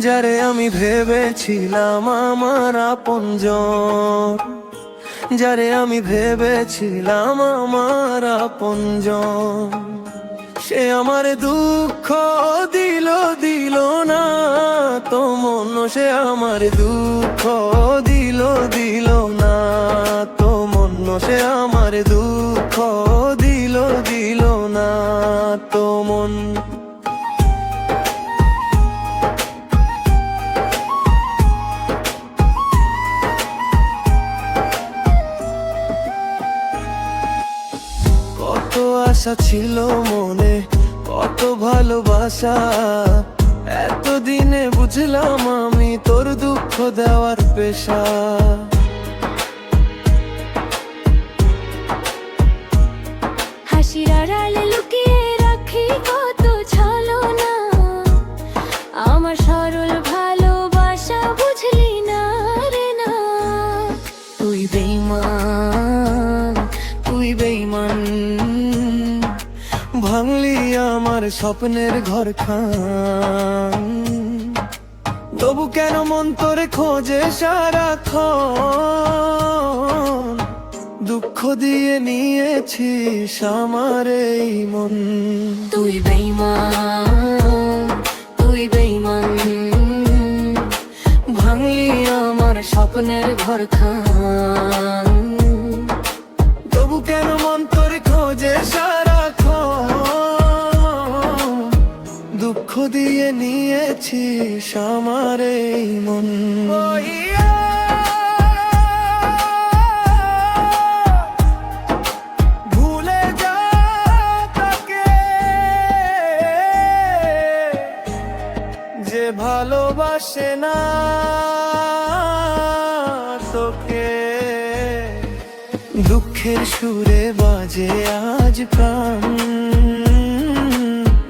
যারে আমি ভেবেছিলাম আমার আপনজন, যারে আমি ভেবেছিলাম আমার আপনজন, সে আমার দুঃখ দিল দিল না তো মন, সে আমার দুঃখ দিল দিল না তো মন, সে আমার দুঃখ দিল দিল না তো মন। কত আশা ছিল মনে, কত ভালোবাসা, এতদিনে বুঝলাম আমি তোর দুঃখ দেওয়ার পেশা। হাসির আড়ালে লুকিয়ে রাখি কত ছলনা, আমার সরল ভালোবাসা বুঝলি না রে না। তুই বেঈমান, তুই বেঈমান, ভাঙলি আমার স্বপ্নের ঘর খান, তবু কেন মন তোরে খোঁজে সারাক্ষণ, দুঃখ দিয়ে নিয়েছিস আমার এই মন। তুই বেঈমান, তুই বেঈমান, ভাঙলি আমার স্বপ্নের ঘর খান, তবু কেন মন তোরে খোঁজে সারাক্ষণ, দুঃখ দিয়ে নিয়েছিস আমার এই মন। ভুলে যা তাকে যে ভালোবাসে না তোকে, দুঃখের সুরে বাজে আজ প্রাণ,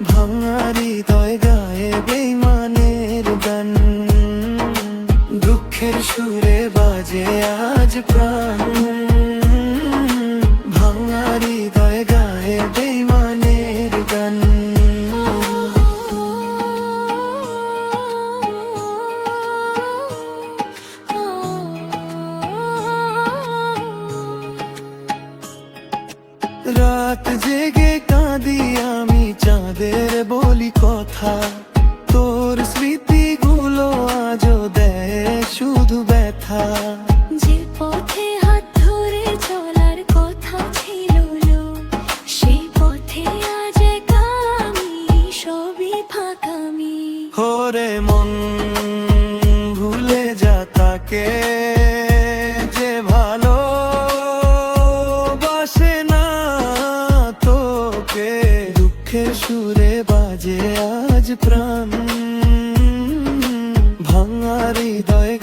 ভাঙা হৃদয় গায়ে বেঈমানের গান, দুঃখের সুরে বাজে আজ প্রাণ, ভাঙা হৃদয় গায়ে বেঈমানের গান। রাত জেগে কাঁদি আমি চাঁদের বলি কথা, তোর স্মৃতিগুলো আজও দেয় শুধু ব্যথা। যে পথে হাত ধরে চলার কথা ছিল সেই পথে আজ একা আমি, সবই ফাঁকামি। হোরে মন ভুলে যা তাকে যে ভালোবাসে না তোকে, দুঃখের সুরে বাজে আজ প্রাণ, ভাঙা হৃদয়